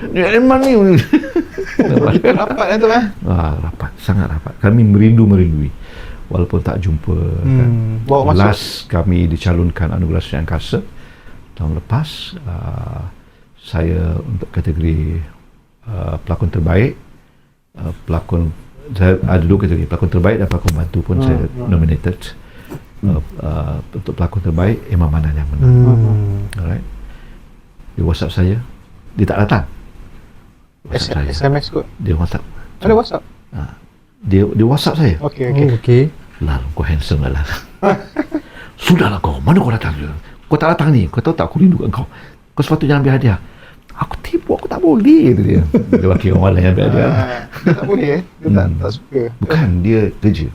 Ni Iman ni.
Rapat lah tu
Rapat, sangat rapat. Kami merindui walaupun tak jumpa kan.
Bawa masuk.
Last kami dicalonkan anugerah Sri Angkasa tahun lepas. Saya untuk kategori pelakon terbaik, pelakon, saya ada dua kategori, pelakon terbaik dan pelakon bantu pun saya nominated. Untuk pelakon terbaik, Imam Manan yang menang. Alright. Dia WhatsApp saya, dia tak datang.
SMS kot.
Dia WhatsApp.
Ada WhatsApp?
Dia WhatsApp saya.
Okey.
Lal, kau handsome lah Lal. Sudahlah kau, mana kau datang? Kau tak datang ni, kau tahu tak aku rindu kau. Kau sepatutnya ambil hadiah. Aku tipu, aku tak boleh, kata dia. Dia wakil orang lain ambil hadiah.
Dia tak boleh Dia tak suka.
Bukan, dia kerja.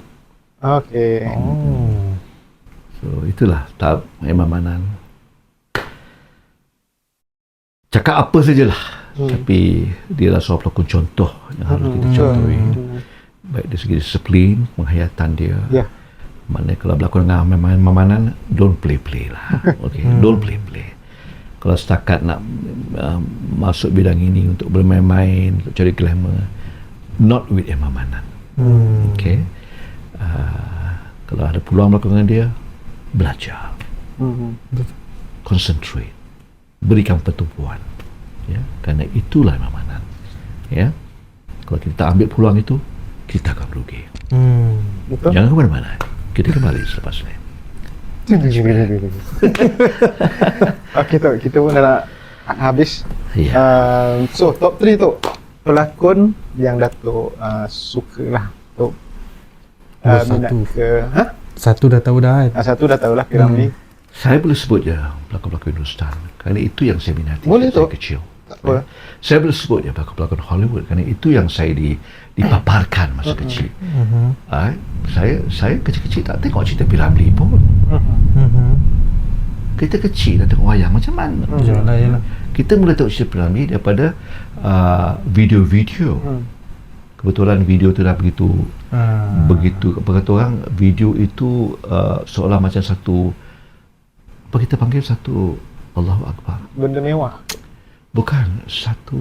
Okey.
So itulah tahap Imam Manan. Cakap apa sajalah. Tapi dia adalah seorang pelakon contoh yang harus kita contohi. Baik dari segi disiplin, penghayatan dia. Maknanya kalau berlakon dengan Mamanan, don't play lah. Okay, don't play. Kalau setakat nak masuk bidang ini untuk bermain-main, untuk cari glamour, not with Mamanan. Okay. Kalau ada peluang berlakon dengan dia, belajar. Concentrate. Berikan pertumbuhan. Ya, kerana itulah Mamanan. Ya. Kalau kita tak ambil peluang itu, kita akan merugi.
Betul.
Jangan ke mana-mana. Kita kembali selepas ini.
Kita pun dah nak habis. So top 3 tu pelakon yang Datuk suka lah untuk minat ke
Satu dah tahu dah kan?
satu dah tahulah Piramli.
Saya boleh sebut je pelakon-pelakon Hindustan kerana itu yang saya minati.
Boleh tu.
Saya kecil. Saya boleh sebut je pelakon-pelakon Hollywood kerana itu yang saya dipaparkan masa kecil. Saya kecil-kecil tak tengok cerita Piramli pun. Kita kecil dah tengok wayang macam mana.
Yalah.
Kita mula tengok cerita Piramli daripada video-video. kebetulan video tu dah begitu apa kata orang, video itu seolah macam satu, apa kita panggil, satu Allahu Akbar,
Benda mewah.
bukan satu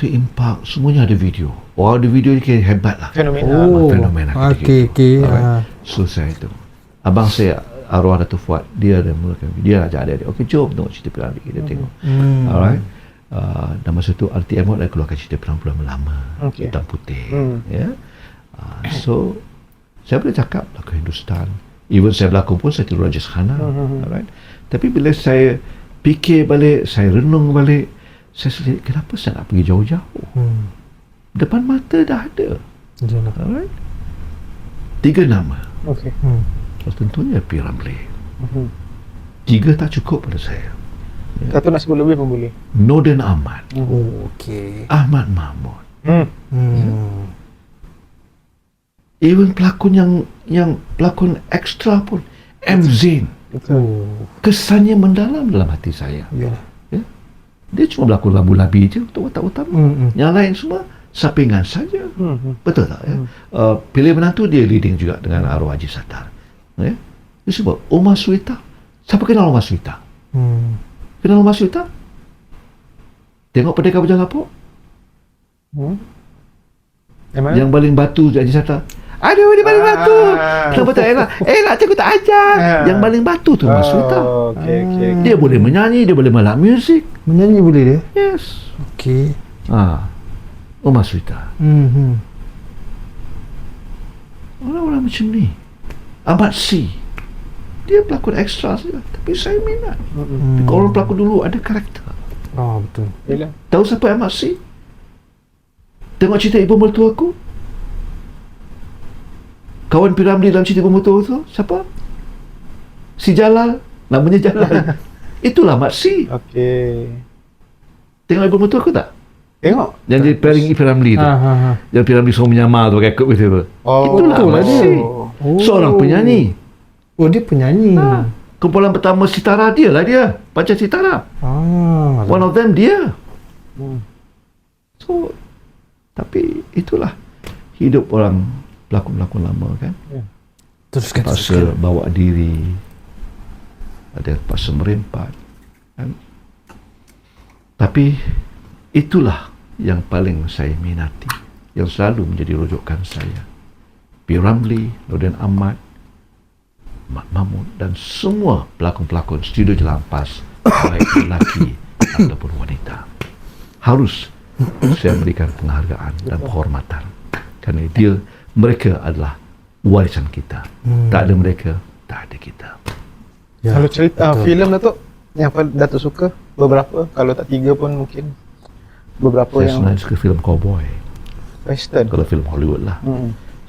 impak, semuanya ada video. Ada video ni kira hebat lah, fenomena
Okey.
selesai itu. Abang saya arwah Datuk Fuad, dia ada mulakan, dia ajak adik-adik, okey jom tengok cerita Piramli, kita tengok. Alright. Dan masa tu RTM dah keluarkan cerita Piramli lama, hitam putih. Ya. So saya boleh cakap lagu Hindustan, even saya berlakon pun saya tiru Rajesh Khanna. Alright. Tapi bila saya fikir balik, saya renung balik, saya sendiri, kenapa saya nak pergi jauh-jauh? Depan mata dah ada. Alright. 3 nama.
Okey.
Tentunya Piramli. 3 tak cukup pada saya.
Satu nak sebut lebih pun boleh.
Nordin Ahmad,
Okey.
Ahmad Mahmud. Even pelakon yang pelakon ekstra pun, M. Zain. Kesannya mendalam dalam hati saya. Ya? Dia cuma berlakon labu-labi je untuk watak utama. Yang lain semua sampingan saja. Betul tak? Ya? Pilih menantu dia leading juga dengan arwah Haji Sattar. Ya? Dia sebut Omar Suwita. Siapa kenal Omar Suwita? Kenal Omar Suwita? Tengok Pendekar Bujang Lapuk. Yang baling batu Haji Sattar. Aduh, dia baling batu. Kenapa tak elak? Elak aku tak ajar. Yang baling batu tu Omar Suwita.
Okey.
Dia boleh menyanyi, dia boleh melak muzik.
Menyanyi boleh dia?
Yes.
Okey.
Omar Suwita. Orang-orang macam ni. Ahmad C. Dia pelakon ekstra saja, tapi saya minat. Kalau orang pelakon dulu ada karakter.
Betul.
Yalah.
Tahu siapa Ahmad C? Tengok cerita Ibu Mertua Aku. Kawan Piramli dalam cerita Ibu Mertua Aku tu siapa? Si Jalal. Namanya Jalal. Itulah Ahmad C.
Okey.
Tengok Ibu Mertua Aku tak?
Tengok.
Yang dia pairing Piramli tu. Yang Piramli semua menyamar tu pakai kot gitu. Itulah Ahmad C. Seorang penyanyi.
Dia penyanyi.
Kumpulan pertama Sitara dia lah dia. Panca Sitara. One of them dia. So, tapi itulah hidup orang pelakon-pelakon lama kan.
Teruskan.
Paksa bawa diri. Ada paksa merempat. Kan? Tapi itulah yang paling saya minati. Yang selalu menjadi rujukan saya. Piramli, Nordin Ahmad, Mak Mahmud dan semua pelakon-pelakon studio Jalan Ampas, baik lelaki ataupun wanita, harus saya berikan penghargaan dan penghormatan kerana mereka adalah warisan kita. Tak ada mereka, tak ada kita.
Kalau cerita filem Datuk yang Datuk suka, beberapa, kalau tak 3 pun mungkin beberapa
Saya
yang
sebenarnya suka filem cowboy.
western.
Kalau filem Hollywood lah.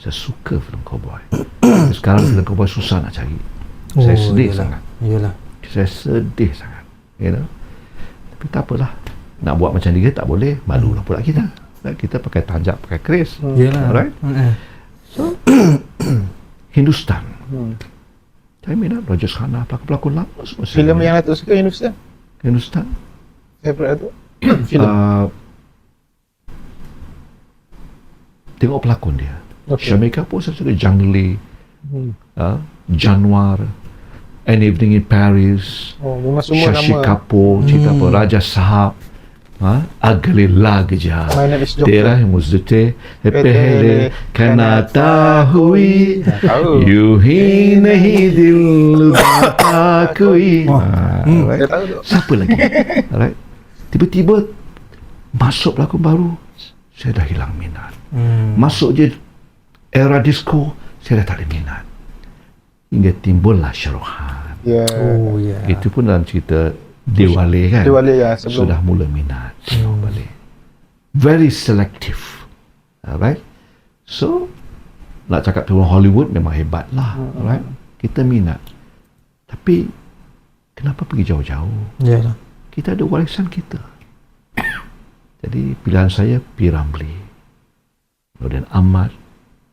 Saya suka filem cowboy. Sekarang filem cowboy susah nak cari. Saya sedih sangat.
Yalah.
Saya sedih sangat. You know? Tapi tak apalah. Nak buat macam dia tak boleh. Malulah pula kita. Kita pakai tanjak, pakai keris.
Yalah.
Alright? So, Hindustan. Saya minat Rajesh Khanna, pelakon-pelakon lama semua.
Filem yang Datuk suka Hindustan?
Hindustan?
Favorite Datuk? Filem?
Tengok pelakon dia.
Okay.
Shamika pun saya suka Jangli, Januar, An Evening in Paris,
Memang semua
Shashi
nama.
Kapoor, cerita apa, Raja Sahab, Agle Lag Ja,
My name is Joker.
Tera Muzdete, Pehle Kana Hui, You Hi Nahi Dil Bata Koi.
Saya tahu tu.
Siapa lagi? Alright. Tiba-tiba masuk pelakon baru, saya dah hilang minat. Masuk je era disco, saya dah tak ada minat. Hingga timbullah Shah Rukh Khan. Itu pun dalam cerita Diwali kan.
Diwali ya, sebelum.
Sudah mula minat balik. Very selective. Alright. So nak cakap film Hollywood memang hebat lah. Alright. Kita minat. Tapi kenapa pergi jauh-jauh?
Yalah.
Kita ada warisan kita. Jadi pilihan saya Piramli, Nordin Ahmad,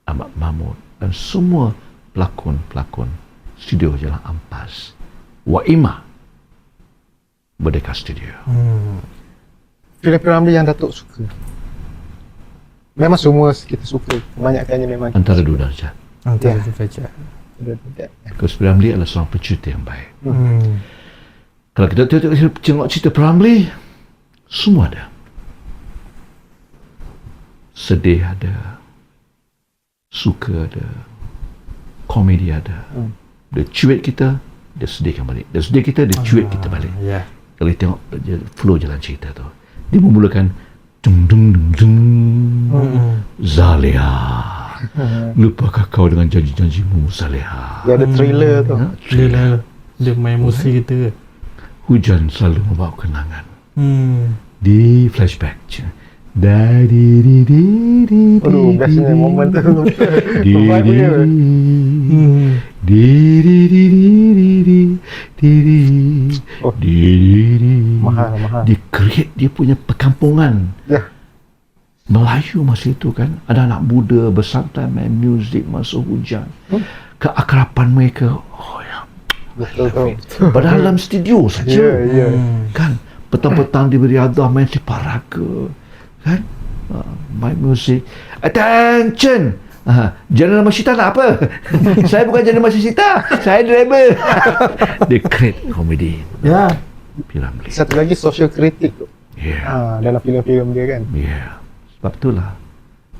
Ahmad Mahmud dan semua pelakon-pelakon studio Jalan Ampas, Waimah, Merdeka Studio.
Filem Piramli yang Datuk suka? memang semua kita suka. Kebanyakannya memang
Antara dua darjat.
Antara
Ya.
tu saja.
tidak.
Because P. Ramlee adalah seorang pencerita yang baik.
Hmm.
Kalau kita tengok cerita P. Ramlee, semua ada. Sedih ada, suka ada, komedi ada. Dia cuit kita, dia sedihkan balik. Dia sedih kita, dia cuit kita balik.
Ya.
Kalau kita tengok flow jalan cerita tu, dia memulakan dung dung dung dung, Zaliha, lupakah kau dengan janji-janjimu, Zaliha.
Dia ada thriller tu.
Ya,
Dia
thriller.
dia main emosi kita ke?
Hujan selalu membawa kenangan.
Hmm.
Di flashback. Da di di di di.
Aduh, biasanya momen tu.
Di
Vibe
di
dia.
di di di di di di di
Oh.
di di.
Mahal.
Dia create dia punya perkampungan
Ya.
Melayu masa itu kan. Ada anak muda bersantai main muzik masa hujan. Keakraban mereka. Oh ya.
Betul.
Padahal dalam studio saja.
Ya.
Kan petang-petang dia beriadah main sepak raga kan, main muzik. Attention, General Mashita nak apa? Saya bukan General Mashita, saya driver. Dia create komedi.
Ya.
P. Ramlee.
Satu lagi social kritik tu.
Yeah,
Dalam filem-filem dia kan.
yeah. Sebab itulah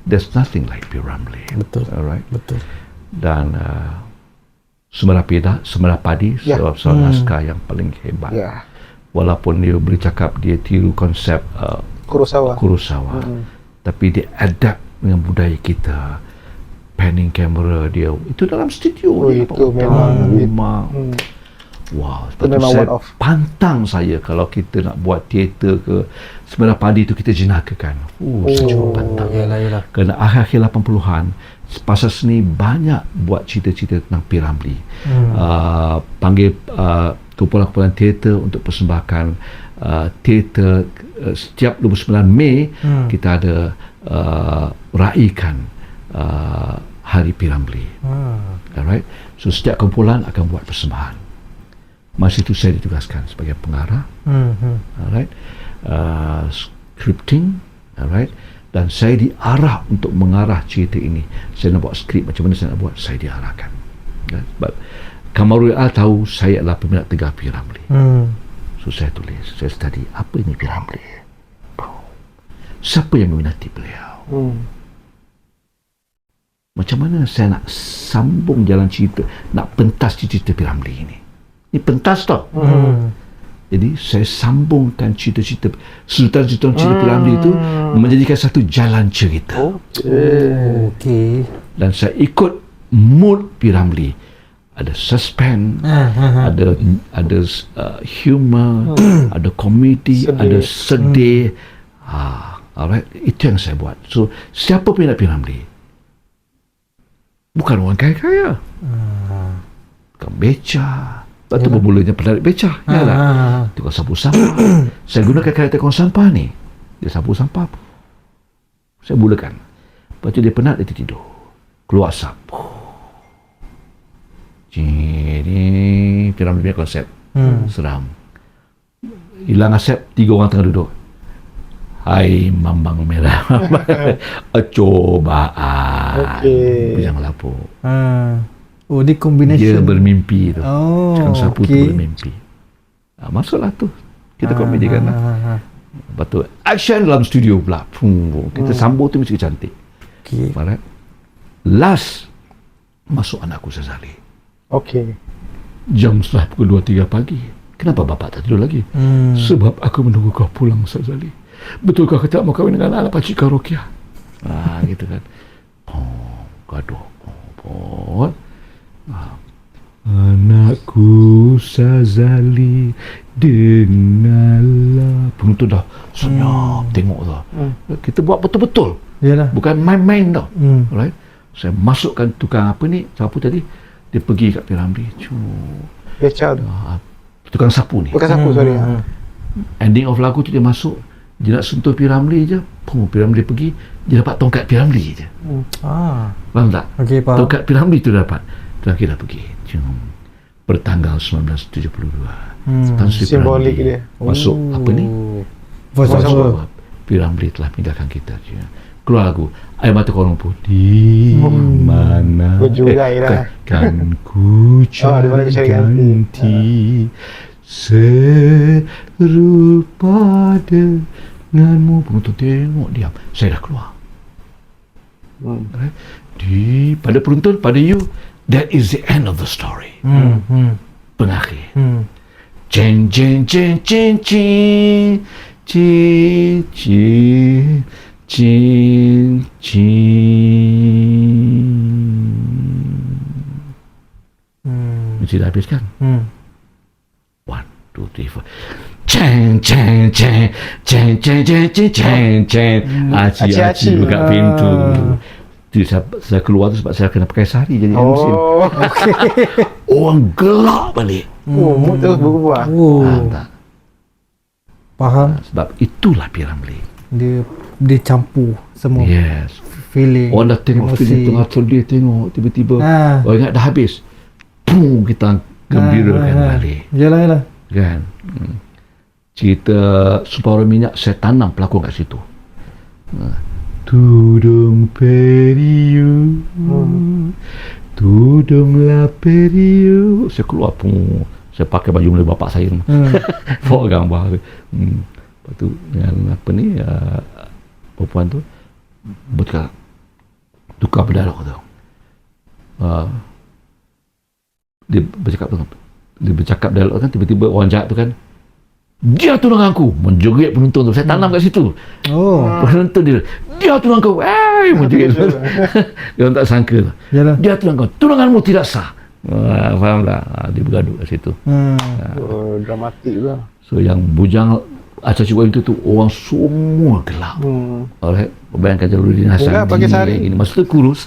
there's nothing like P. Ramlee.
Betul.
Alright.
Betul.
Dan Semara Padi
Ya.
seorang naskah yang paling hebat.
Ya.
Walaupun dia boleh cakap dia tiru konsep Kurosawa, tapi dia adapt dengan budaya kita. Panning kamera dia itu dalam studio.
Oh,
dia
itu
dapat
memang
rumah. Wow, sebab tu
memang
saya
one off.
pantang saya kalau kita nak buat teater ke Semara Padi tu kita jenakakan. Saya cuba pantang.
Yalah.
Kerana akhir-akhir 80-an pasar seni banyak buat cerita-cerita tentang P. Ramlee. Panggil kumpulan-kumpulan teater untuk persembahkan teater. Setiap 29 Mei kita ada raikan Hari P. Ramlee. Alright. So setiap kumpulan akan buat persembahan. Masa itu saya ditugaskan sebagai pengarah. Alright. Scripting. Alright. Dan saya diarah untuk mengarah cerita ini. Saya nak buat skrip macam mana saya nak buat, saya diarahkan. Ya, sebab Kamarul Al tahu saya adalah peminat tegar P. Ramlee. So saya tulis, saya study apa ini P. Ramlee. Siapa yang meminati beliau? Macam mana saya nak sambung jalan cerita, nak pentas cerita P. Ramlee ini. Ini pentas tau. Jadi saya sambungkan cerita-cerita sudutan-sudutan cerita P. Ramlee itu menjadikan satu jalan cerita.
Okey.
Dan saya ikut mood P. Ramlee. Ada suspense, ada humor, ada komedi, ada sedih. Alright, itu yang saya buat. So siapa peminat P. Ramlee? Bukan orang kaya-kaya. Bukan beca. Lepas tu bermulanya penarik beca. Tukang sapu sampah. Saya gunakan karakter tukang sampah ni. Dia sapu sampah. Saya mulakan. Lepas tu dia penat, dia tidur. Keluar asap. Jadi P. Ramlee punya konsep. Seram. Hilang asap, 3 orang tengah duduk. Hai mambang merah. Cobaan. Jangan lapuk.
Oh, dia combination.
Dia bermimpi tu. Tukang sapu tu
okey.
bermimpi. Masuklah tu. Kita komedikan lah. Lepas tu action dalam studio pula. Kita sambung tu mesti cantik.
Okey.
Alright. Last masuk anakku Sazali.
Okey.
Jam setelah pukul 2-3 pagi. Kenapa bapak tak tidur lagi? Sebab aku menunggu kau pulang Sazali. Betulkah kau tak mau kahwin dengan anak pakcik kau Rokiah? Gitu kan. Gaduh. Anakku Sazali, dengarlah. Penonton dah senyap tengok tau. Kita buat betul-betul.
Yalah.
Bukan main-main tau. Alright. Saya masukkan tukang apa ni, sapu tadi, dia pergi kat P. Ramlee.
Beca tu.
Tukang sapu ni.
Bukan sapu, sorry.
Ending of lagu tu dia masuk, dia nak sentuh P. Ramlee je. P. Ramlee pergi, dia dapat tongkat P. Ramlee je. Faham tak?
Okey, faham.
Tongkat P. Ramlee tu dapat. Terakhir dah pergi. Bertanggal 1972. Tan Sri P.
Simbolik
Ramlee
dia.
masuk apa ni?
Voice over.
P. Ramlee telah meninggalkan kita. keluar lagu air mata kau lumpuh di mana
Berjurai lah.
kan ku
di mana ku cari
ganti serupa denganmu. Penonton tengok diam, saya dah keluar. Pada penonton, pada you, that is the end of the story. Pengakhir. Ceng ceng ceng ceng ceng ceng ceng ceng ceng. Mesti dah habis kan? 1, 2, 3, 4. Ceng ceng ceng ceng ceng ceng ceng ceng ceng. Aci buka pintu. Saya keluar tu sebab saya kena pakai sari jadi MC. Orang gelak balik.
Mood tu berubah.
Tak.
Faham.
Sebab itulah P.Ramlee.
Dia campur semua
Yes.
feeling.
Orang dah tengok film tengah sedih, tengok tiba-tiba ingat dah habis. Pum, kita gembirakan balik.
Yalah.
Kan? Cerita Sumpah Orang Minyak, saya tanam pelakon kat situ. Tudung periu, tudunglah periu. Saya keluar pun, saya pakai baju Melayu bapak saya. Bawa gambar. Lepas tu dengan apa ni, perempuan tu tukar berdialog tu. Dia bercakap dialog kan, tiba-tiba orang jahat tu kan, dia tunang aku, menjerit penonton tu. Saya tanam kat situ. Penonton dia tunang kau, menjerit. Dia orang tak sangka. Dia tunang kau, tunanganmu tidak sah. Faham tak? Dia bergaduh kat situ.
Dramatik lah.
So yang bujang acara cikgu itu tu orang semua gelap. Alright, bayangkan Jamaluddin Hasan
pakai sari.
ini masa tu kurus.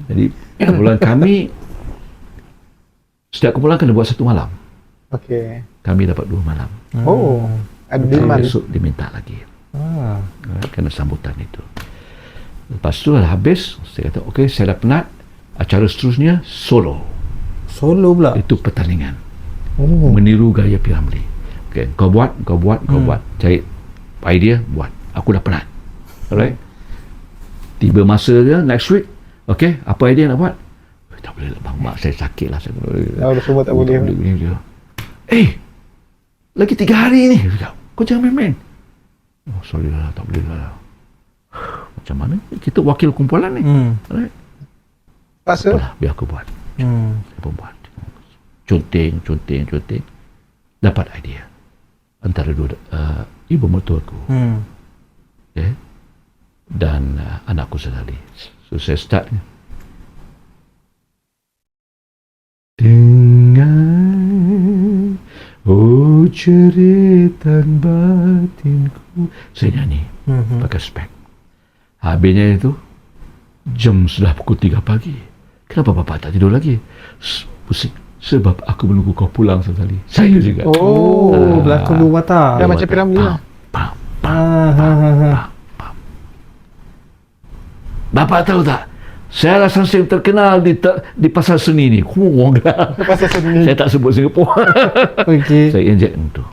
Jadi kumpulan kami, setiap kumpulan kena buat 1 malam.
Okey.
Kami dapat 2 malam.
Ada demand.
Besok diminta lagi. Kena sambutan itu. Lepas tu dah habis, saya kata okey, saya dah penat. Acara seterusnya solo
pula.
itu pertandingan. Meniru gaya P.Ramlee. Okay, kau buat. Cari idea, buat. Aku dah penat. Alright. Tiba masa dia next week. Okay, apa idea nak buat? Tak boleh lah bang, mak saya sakit lah.
Semua tak boleh.
Lagi 3 hari ni. Kau jangan main-main. Sorry lah, tak boleh lah. Macam mana? Kita wakil kumpulan ni. Alright.
Pasal?
Apalah, biar aku buat. Saya pun buat. Conteng. Dapat idea. Antara dua ibu mertuaku. Okay. Dan anakku sekali. So saya start. Dengar jeritan batinku. Saya nyanyi pakai spek. Habisnya itu jam sudah pukul 3 pagi. Kenapa bapa tak tidur lagi? Pusing. Sebab aku menunggu kau pulang sekali. Saya juga.
Berlakon 2 watak.
Dah macam P.Ramlee lah.
Bapa tahu tak? Saya rasa yang terkenal di pasar seni ni. Orang gelap.
Pasal seni.
Saya tak sebut Singapura.
Okey.
Saya injek itu.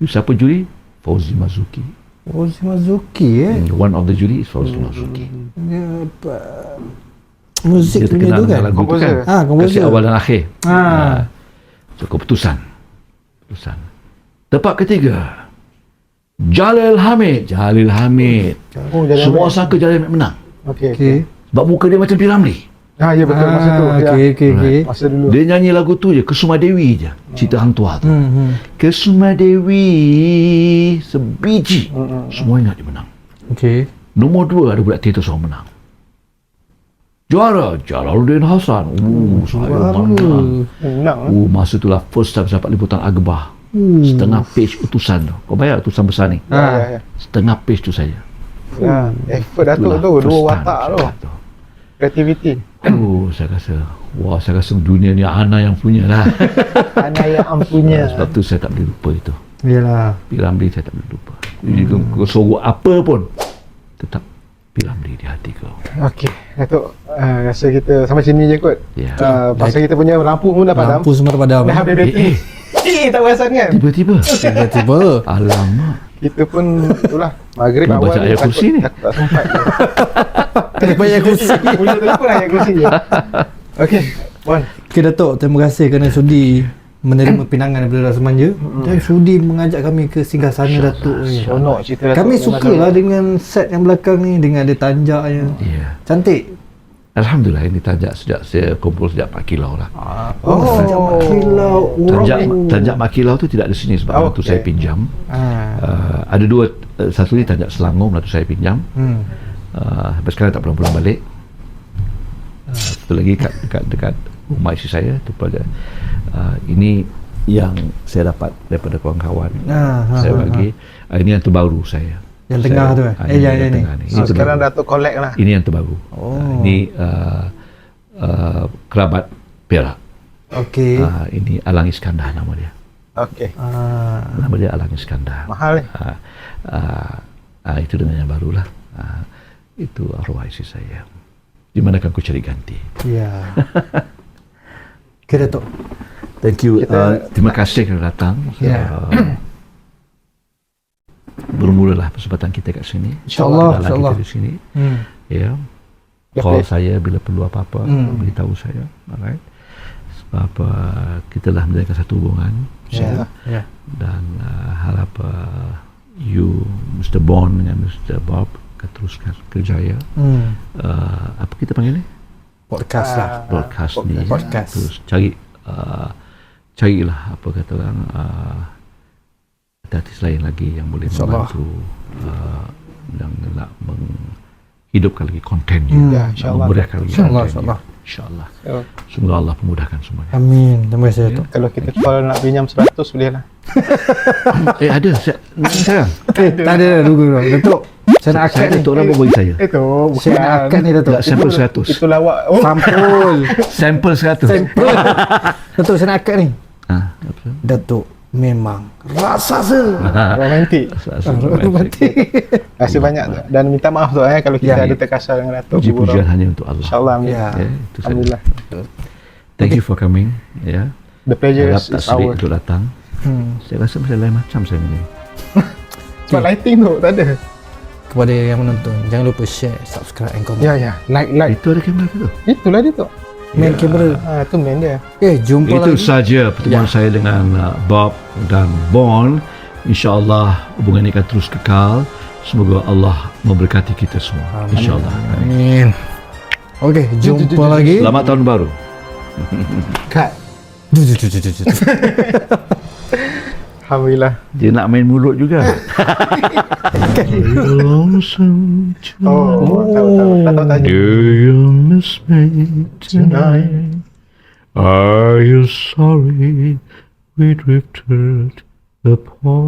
Siapa juri? Fauzi Mazuki. One of the jury is Fauzi Mazuki.
Muzik
dia
punya
terkenal
tu kan?
dengan lagu tu kan.
Komposer.
Kasih awal dan akhir. So keputusan. Tempat ketiga, Jalil Hamid. Semua sangka Jalil Hamid menang.
Okey.
Sebab muka dia macam P.Ramlee.
Ya betul masa tu.
Okey.
Masa dulu.
Dia nyanyi lagu tu je, Kesuma Dewi je. Cerita hang tua tu. Kesuma Dewi sebiji. Semua ingat dia menang.
Okey.
Nombor 2 ada budak teater seorang menang. Juara Jalaluddin Hasan. Saya menang. Masa itulah first time saya dapat liputan Agbah. Setengah page utusan tu. Kau bayar utusan besar ni?
Ya.
Setengah page tu saja.
Effort Datuk tu, 2 watak tu. Kreativiti.
Saya rasa dunia ni Ana yang punya lah.
Ana yang punya.
Sebab tu saya tak boleh lupa itu.
Yalah.
P.Ramlee saya tak boleh lupa. Jadi kau suruh apa pun, tetap P.Ramlee di hati kau.
Okey, Datuk, rasa kita sampai sini je kot.
Ya.
Pasal kita punya lampu pun dah padam.
Lampu semua dah padam.
Dah habis bateri. Tak perasan kan?
Tiba-tiba.
Tiba-tiba.
Alamak.
Kita pun itulah maghrib
Nak
awal
baca ayat kursi ni.
tak sempat.
Kena banyak kursi.
Punya telefon ayat kursi je. Okey, Wan.
Okay Datuk, terima kasih kerana sudi menerima pinangan daripada Rasa Manja dan sudi mengajak kami ke singgah sana Datuk.
Seronok cerita Datuk.
Kami sukalah dengan set yang belakang ni, dengan ada tanjaknya.
Ya.
Cantik.
Alhamdulillah, ini tanjak sejak saya kumpul sejak Mak Kilau lah.
Tanjak Mak Kilau.
Tanjak Mak Kilau tu tidak di sini sebab waktu saya pinjam. Ada dua, satu ni tanjak Selangor waktu saya pinjam. Sampai sekarang tak pernah pulang balik. Satu lagi dekat rumah isteri saya tu pada ini yang saya dapat daripada kawan-kawan. Saya bagi. Ini yang terbaru saya.
Yang tengah tu kan? Yang ni.
Sekarang Datuk collect lah.
Ini yang terbaru. Ini kerabat Perak.
Okey.
Ini Alang Iskandar nama dia.
Okey.
Nama dia Alang Iskandar.
Mahal ni.
Itu dengan yang barulah. Itu arwah isteri saya. Di manakah aku cari ganti?
Ya. Okay Datuk.
Thank you. Terima kasih kerana datang. Bermulalah persempatan kita kat sini.
InsyaAllah.
Kita di sini. Ya. Call saya bila perlu apa-apa, beritahu saya. Alright. Sebab kita lah menjaga satu hubungan. Dan harap you, Mr. Bond dengan Mr. Bob akan teruskan kerjaya. Apa kita panggil ni?
Podcast lah.
Podcast ni.
Podcast.
Terus carilah apa kata orang artis lain lagi yang boleh membantu yang nak menghidupkan lagi konten memudahkan lagi InsyaAllah. Semoga Allah memudahkan semuanya.
Amin. Terima kasih Datuk.
Kalau kita call nak pinjam 100 boleh lah.
Ada sekarang.
Tak ada dulu Datuk. Saya nak akad ni.
Datuk orang pun bagi saya.
Itu bukan.
Saya nak akad ni Datuk.
Tak, sampel 100.
Itu lawak.
Sampul.
Sampel 100.
Sampul. Datuk, saya nak akad ni.
Apa?
Datuk memang raksasa.
Romantik.
Romantik.
Terima kasih banyak dan minta maaf tu kalau kita ada terkasar dengan Datuk.
Puji-pujian hanya untuk Allah.
InsyaAllah.
Itu saja.
Alhamdulillah.
Thank you for coming. Ya.
The pleasure
Harap
is
tak sedih
ours.
untuk datang. Saya rasa macam lain macam saya ni.
Sebab lighting tu tak ada.
Kepada yang menonton, jangan lupa share, subscribe and comment.
Ya. Like.
Itu ada kamera ke tu?
Itulah dia tu.
Main kamera.
Tu main dia.
Jumpa
Itu
lagi.
saja pertemuan saya dengan Bob dan Bon. InsyaAllah hubungan ini akan terus kekal. Semoga Allah memberkati kita semua. InsyaAllah.
Amin. Okey, jumpa lagi.
Selamat tahun baru.
Cut. Alhamdulillah.
Dia nak main mulut juga.
Tahu tanya.
Do you miss me tonight? Are you sorry we drifted apart?